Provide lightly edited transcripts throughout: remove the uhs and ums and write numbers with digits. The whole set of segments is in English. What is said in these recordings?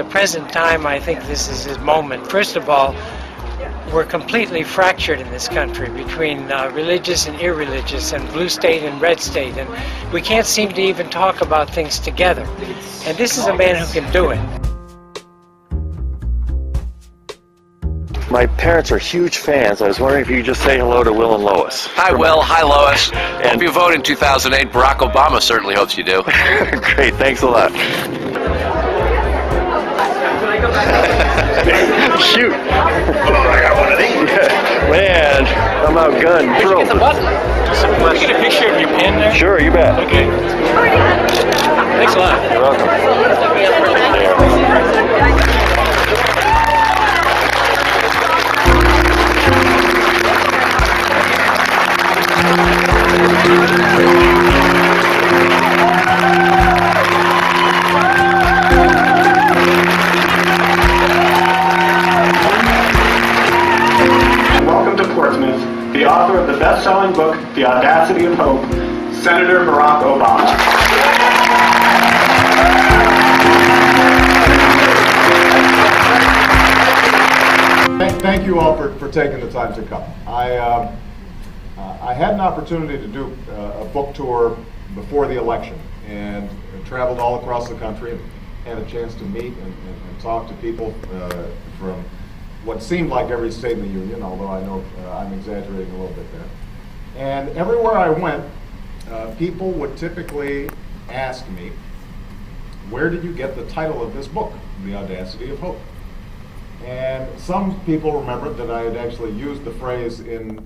the present time, I think this is his moment. First of all, we're completely fractured in this country between religious and irreligious and blue state and red state, and we can't seem to even talk about things together. And this is a man who can do it. My parents are huge fans. I was wondering if you could just say hello to Will and Lois. Hi, Will. Hi, Lois. Hope you vote in 2008. Barack Obama certainly hopes you do. Great. Thanks a lot. Shoot. Oh, I got one of these. Yeah. Man, I'm outgunned. Can we get a picture of your pen there? Sure, you bet. Okay. Thanks a lot. You're welcome. Welcome to Portsmouth, the author of the best-selling book, The Audacity of Hope, Senator Barack Obama. Thank you all for taking the time to come. I had an opportunity to do a book tour before the election and traveled all across the country and had a chance to meet and talk to people from what seemed like every state in the union, although I know I'm exaggerating a little bit there. And everywhere I went, people would typically ask me, where did you get the title of this book, The Audacity of Hope? And some people remembered that I had actually used the phrase in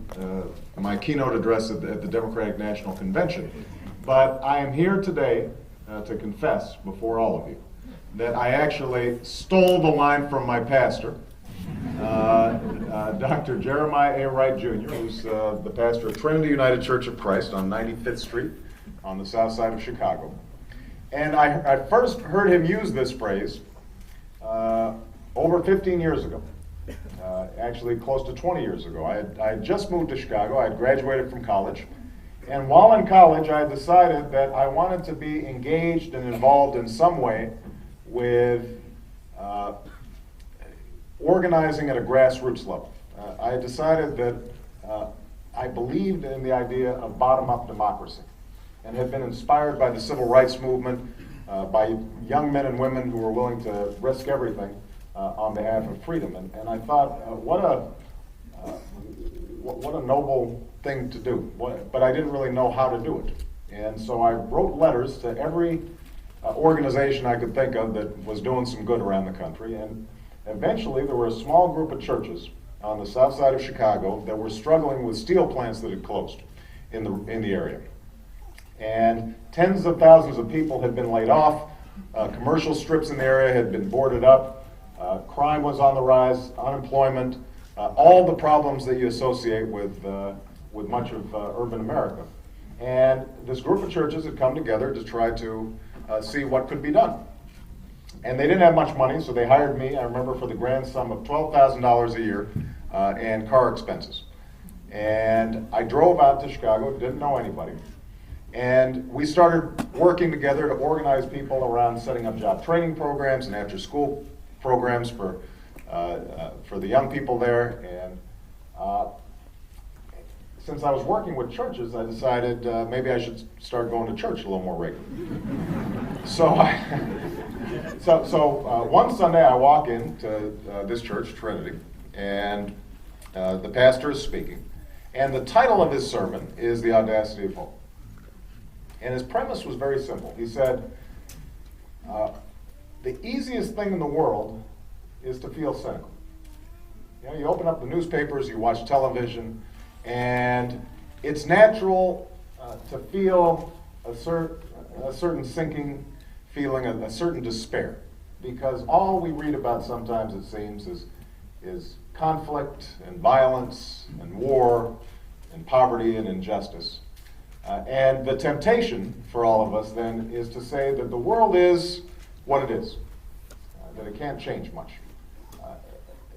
my keynote address at the Democratic National Convention. But I am here today to confess before all of you that I actually stole the line from my pastor, Dr. Jeremiah A. Wright Jr., who's the pastor of Trinity United Church of Christ on 95th Street on the south side of Chicago. And I first heard him use this phrase over 15 years ago, actually close to 20 years ago. I had just moved to Chicago. I had graduated from college. And while in college, I decided that I wanted to be engaged and involved in some way with organizing at a grassroots level. I decided that I believed in the idea of bottom-up democracy and had been inspired by the civil rights movement, by young men and women who were willing to risk everything on behalf of freedom. And I thought, what a noble thing to do. But I didn't really know how to do it. And so I wrote letters to every organization I could think of that was doing some good around the country. And eventually there were a small group of churches on the south side of Chicago that were struggling with steel plants that had closed in the area. And tens of thousands of people had been laid off. Commercial strips in the area had been boarded up. Crime was on the rise, unemployment, all the problems that you associate with much of urban America. And this group of churches had come together to try to see what could be done. And they didn't have much money, so they hired me, I remember, for the grand sum of $12,000 a year and car expenses. And I drove out to Chicago, didn't know anybody. And we started working together to organize people around setting up job training programs and after-school programs for the young people there. And since I was working with churches, I decided maybe I should start going to church a little more regularly. So one Sunday I walk into this church, Trinity, and the pastor is speaking. And the title of his sermon is The Audacity of Hope. And his premise was very simple. He said, the easiest thing in the world is to feel cynical. You know, you open up the newspapers, you watch television, and it's natural to feel a certain sinking feeling, a certain despair, because all we read about sometimes, it seems, is conflict and violence and war and poverty and injustice. And the temptation for all of us then is to say that the world is what it is, that it can't change much,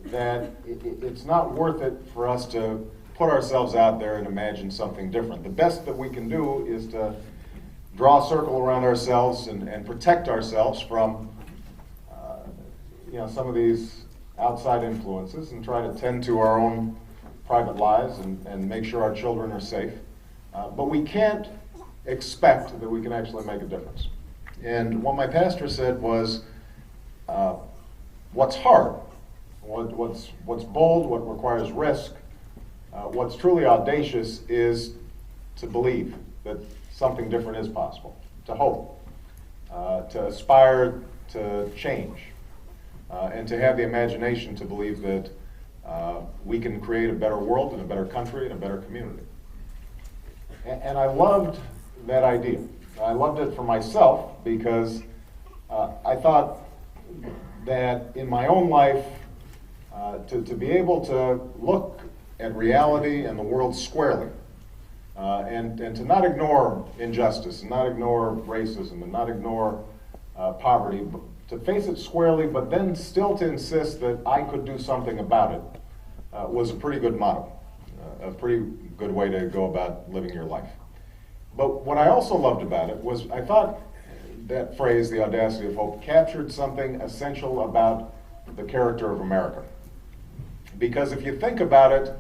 that it's not worth it for us to put ourselves out there and imagine something different. The best that we can do is to draw a circle around ourselves and protect ourselves from some of these outside influences and try to tend to our own private lives and make sure our children are safe. But we can't expect that we can actually make a difference. And what my pastor said was, what's hard, what's bold, what requires risk, what's truly audacious is to believe that something different is possible, to hope, to aspire to change, and to have the imagination to believe that we can create a better world and a better country and a better community. And I loved that idea. I loved it for myself because I thought that in my own life, to be able to look at reality and the world squarely, and to not ignore injustice, and not ignore racism, and not ignore poverty, but to face it squarely, but then still to insist that I could do something about it, was a pretty good motto, a pretty good way to go about living your life. But what I also loved about it was I thought that phrase, the audacity of hope, captured something essential about the character of America. Because if you think about it,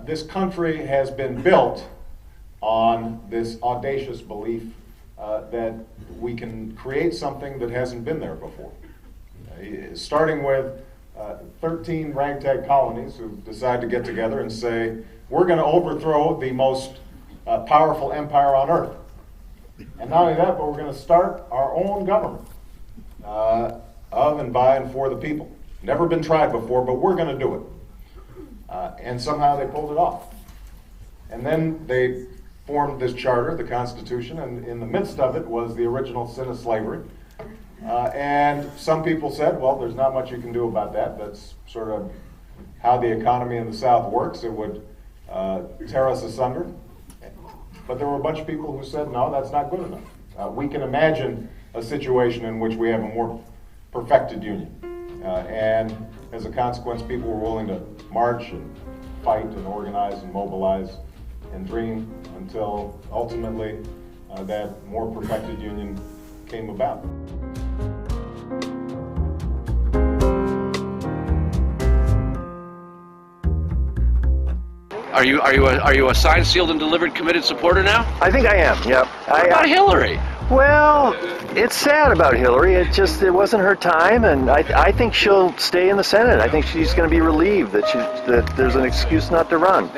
this country has been built on this audacious belief that we can create something that hasn't been there before. Starting with 13 ragtag colonies who decide to get together and say, we're going to overthrow the most powerful empire on earth. And not only that, but we're going to start our own government of and by and for the people. Never been tried before, but we're going to do it. And somehow they pulled it off. And then they formed this charter, the Constitution, and in the midst of it was the original sin of slavery. And some people said, well, there's not much you can do about that. That's sort of how the economy in the South works. It would tear us asunder. But there were a bunch of people who said, no, that's not good enough. We can imagine a situation in which we have a more perfected union. And as a consequence, people were willing to march and fight and organize and mobilize and dream until ultimately that more perfected union came about. Are you a signed, sealed, and delivered committed supporter now? I think I am, yep. What about Hillary? Well, it's sad about Hillary. It wasn't her time, and I think she'll stay in the Senate. I think she's going to be relieved that there's an excuse not to run.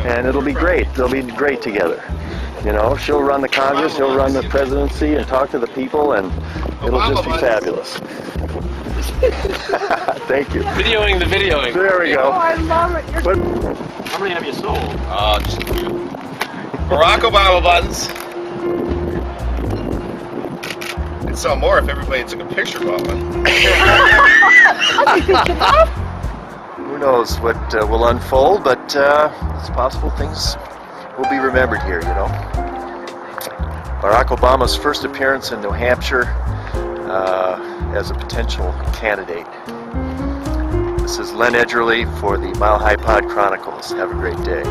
And it'll be great. They'll be great together. You know, she'll run the Congress, he'll run the presidency and talk to the people, and it'll just be fabulous. Thank you. Videoing the videoing. There we go. Oh, I love it. How many have you sold? Just a few. Barack Obama buttons. I'd sell more if everybody took a picture of one. Who knows what will unfold, but it's possible things will be remembered here, you know. Barack Obama's first appearance in New Hampshire as a potential candidate. This is Len Edgerly for the Mile High Pod Chronicles. Have a great day.